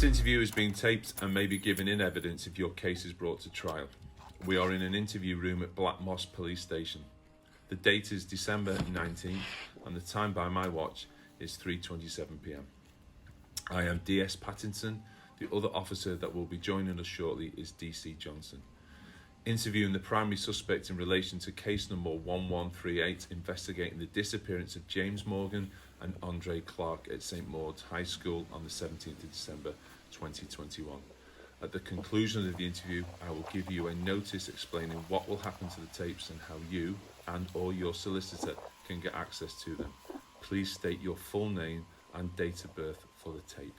This interview is being taped and may be given in evidence if your case is brought to trial. We are in an interview room at Black Moss Police Station. The date is December 19th and the time by my watch is 3:27 p.m. I am DS Pattinson. The other officer that will be joining us shortly is DC Johnson. Interviewing the primary suspect in relation to case number 1138, investigating the disappearance of James Morgan and Andre Clark at St Maud's High School on the 17th of December 2021. At the conclusion of the interview, I will give you a notice explaining what will happen to the tapes and how you and or your solicitor can get access to them. Please state your full name and date of birth for the tape.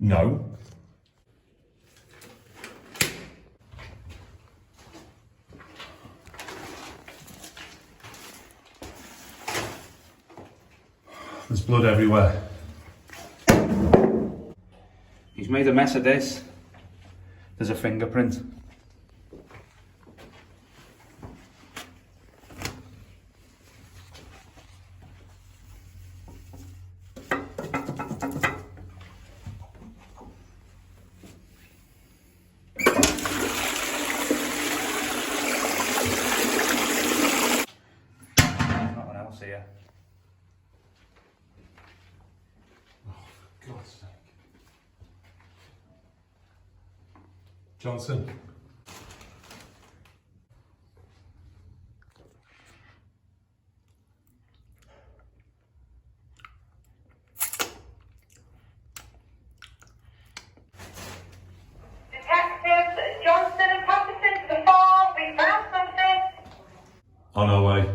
No. There's blood everywhere. He's made a mess of this. There's a fingerprint. Nothing else here. God's sake. Johnson. Detectives Johnson and Patterson to the farm. We found something. On our way.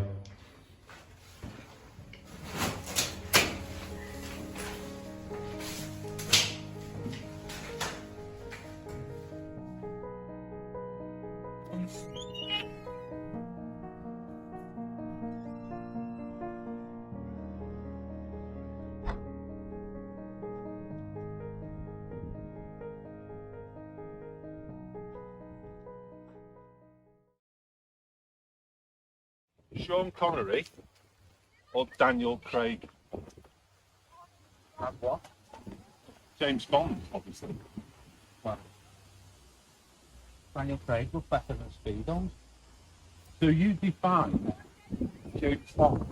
Sean Connery or Daniel Craig? And what? James Bond, obviously. Well, Daniel Craig was better than Speedos. So you define James Bond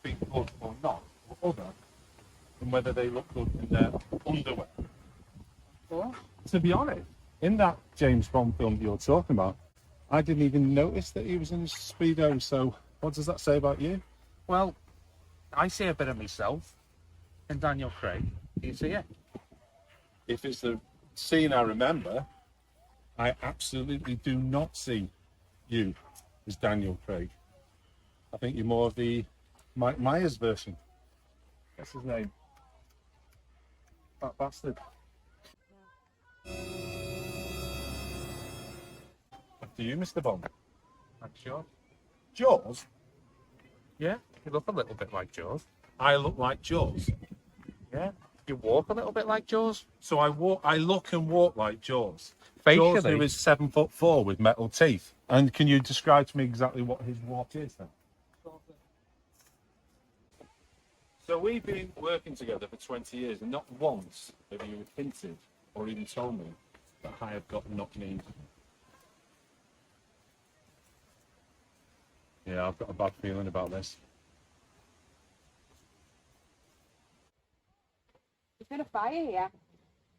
being good or not, or other, than whether they look good in their underwear. before. To be honest, in that James Bond film you're talking about, I didn't even notice that he was in a Speedo, so what does that say about you? Well, I see a bit of myself in Daniel Craig. Do you see it? If it's the scene I remember, I absolutely do not see you as Daniel Craig. I think you're more of the Mike Myers version. What's his name? That bastard. After you, Mr. Bond. I'm sure. Jaws? Yeah, you look a little bit like Jaws. I look like Jaws. Yeah, you walk a little bit like Jaws. So I look and walk like Jaws. Facially. Jaws, who is 7'4" with metal teeth. And can you describe to me exactly what his walk is then? So we've been working together for 20 years, and not once have you hinted or even told me that I have got knock-knees. Yeah, I've got a bad feeling about this. There's been a fire here.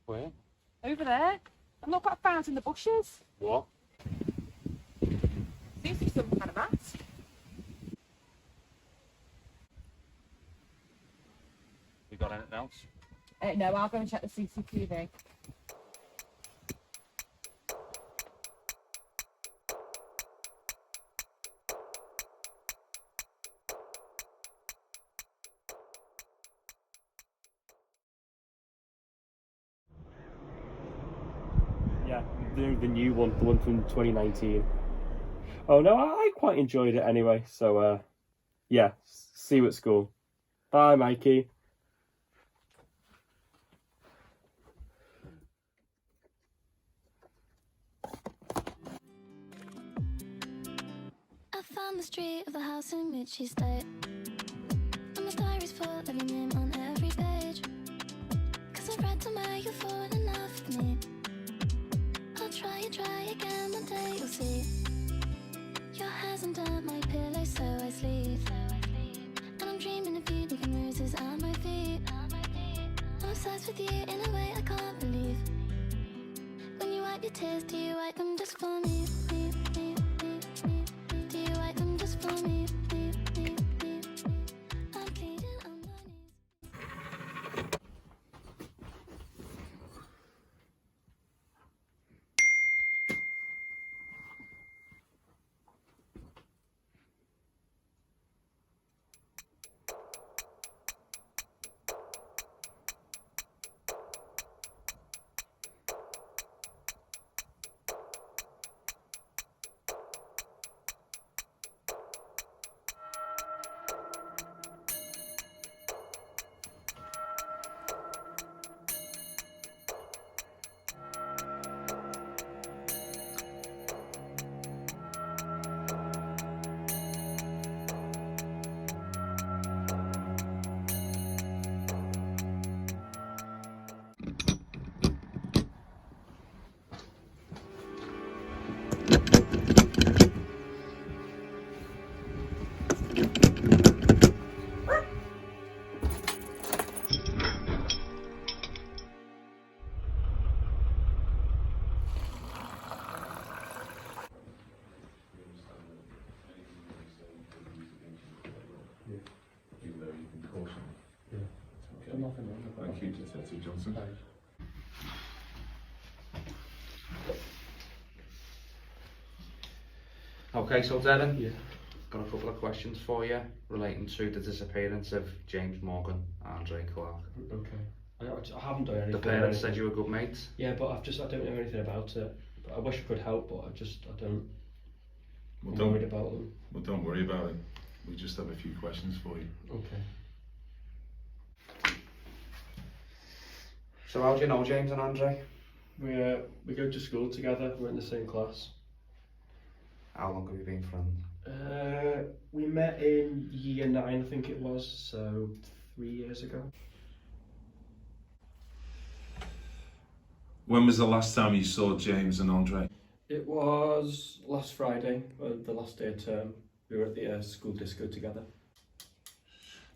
Where? Over there. I've not got found in the bushes. What? Seems to be some kind of rat. You got anything else? No, I'll go and check the CCTV. Yeah, the new one, the one from 2019. Oh no, I quite enjoyed it anyway. So yeah, see you at school. Bye, Mikey. I found the street of the house in which he stayed, and my diary's full of your name on every page. 'Cause I've read somewhere you've fallen enough with me. I'll try again, one day you'll see. Your hair's under my pillow, so I sleep. And I'm dreaming of you, leaving roses at my feet. I'm obsessed with you in a way I can't believe. When you wipe your tears, do you wipe them just for me? Do you wipe them just for me? I'm bleeding on my knees. Even though you've been cautioned. Okay. Thank you, Detective Johnson. Okay, so Darren, got a couple of questions for you relating to the disappearance of James Morgan and Andre Clark. Okay. I haven't done anything. The parents said you were good mates. Yeah, but I don't know anything about it. I wish I could help, but I don't. Well, I'm worried about them. Well, don't worry about it. We just have a few questions for you. Okay. So how do you know James and Andre? We go to school together. We're in the same class. How long have you been friends? We met in year 9, I think it was, so 3 years ago. When was the last time you saw James and Andre? It was last Friday, the last day of term. We were at the school disco together.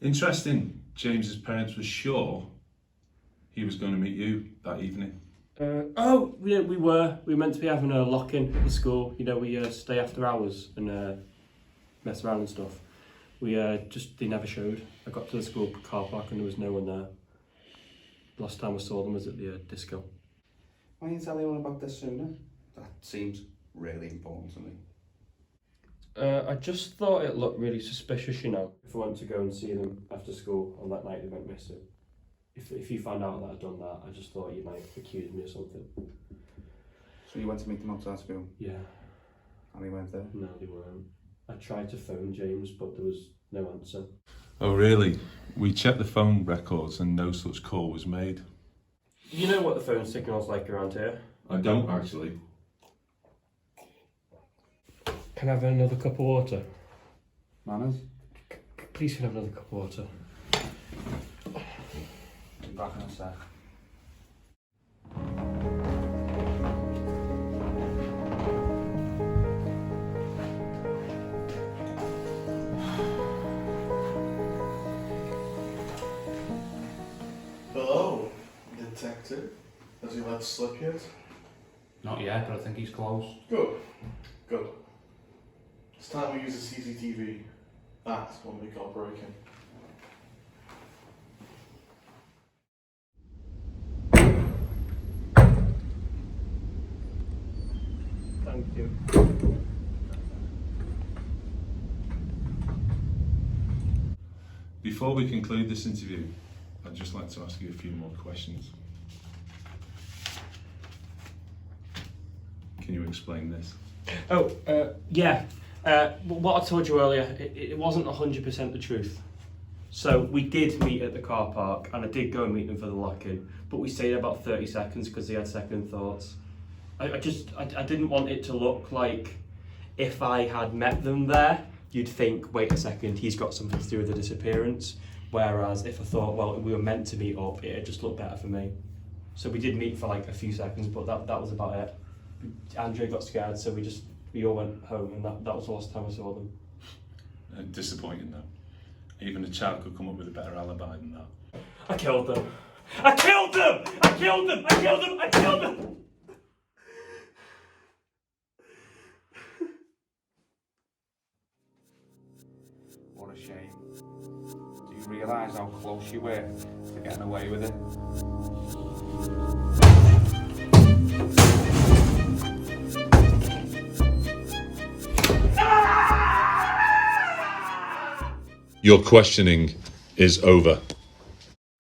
Interesting. James's parents were sure he was going to meet you that evening. We were meant to be having a lock-in at the school. You know, we stay after hours and mess around and stuff. They never showed. I got to the school car park and there was no one there. Last time I saw them was at the disco. Why didn't you tell anyone about this sooner? That seems really important to me. I just thought it looked really suspicious, you know, if I went to go and see them after school on that night they went missing. If you found out that I'd done that, I just thought you might accuse me of something. So you went to meet them outside school? Yeah. And they went there? No, they weren't. I tried to phone James, but there was no answer. Oh, really? We checked the phone records and no such call was made. You know what the phone signal's like around here? I don't actually. Can I have another cup of water? Manners? Please can I have another cup of water? Be back in a sec. Hello, detective. Has he let slip yet? Not yet, but I think he's close. Good. Good. It's time we use the CCTV. That's when we got breaking. Thank you. Before we conclude this interview, I'd just like to ask you a few more questions. Can you explain this? Yeah. What I told you earlier, it wasn't 100% the truth. So we did meet at the car park and I did go and meet them for the lock-in, but we stayed about 30 seconds because they had second thoughts. I didn't want it to look like if I had met them there, you'd think, wait a second, he's got something to do with the disappearance. Whereas if I thought, well, we were meant to meet up, it'd just look better for me. So we did meet for like a few seconds, but that was about it. Andrea got scared, so we all went home, and that was the last time I saw them. Disappointing though. Even a child could come up with a better alibi than that. I killed them! I killed them! I killed them! I killed them! I killed them! What a shame. Do you realise how close you were to getting away with it? Your questioning is over.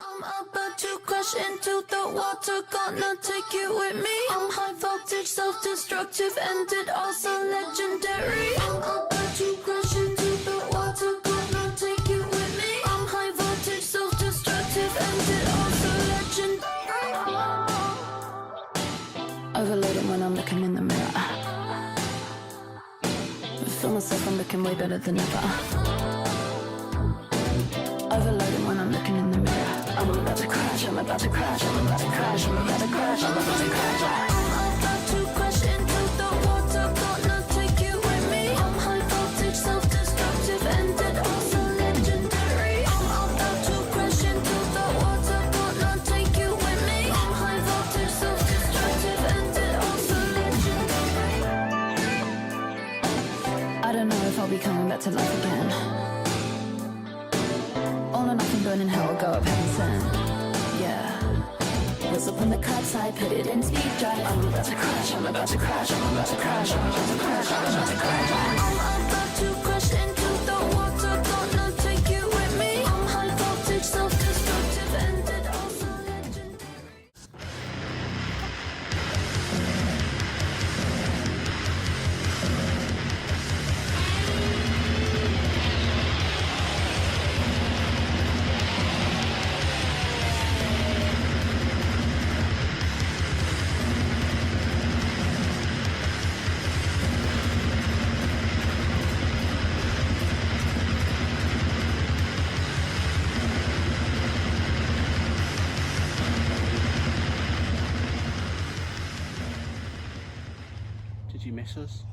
I'm about to crash into the water, gonna take you with me. I'm high voltage, self-destructive, and it also legendary. I'm about to crash into the water, gonna take you with me. I'm high voltage, self-destructive, and it also legendary. Overloading when I'm looking in the mirror. I feel myself, I'm looking way better than ever. Overloading when I'm looking in the mirror. I'm about to crash, I'm about to crash, I'm about to crash, I'm about to crash, I'm about to crash. I'm about to crash into the water, gonna take you with me. I'm high voltage, self-destructive, and it also legendary. I'm about to crash into the water, gonna take you with me. I'm high voltage, self-destructive, and it also legendary. I don't know if I'll be coming back to life again. All or nothing, burning hell, go up heaven sent. Yeah. Was up on the crab side, put it in speed drive. I'm about to crash, I'm about to crash, I'm about to crash, I'm about to crash, I'm about to crash. I'm about to crash into the water, gonna take you with me. I'm high voltage, self-destructive, and it also legendary. Did you miss us?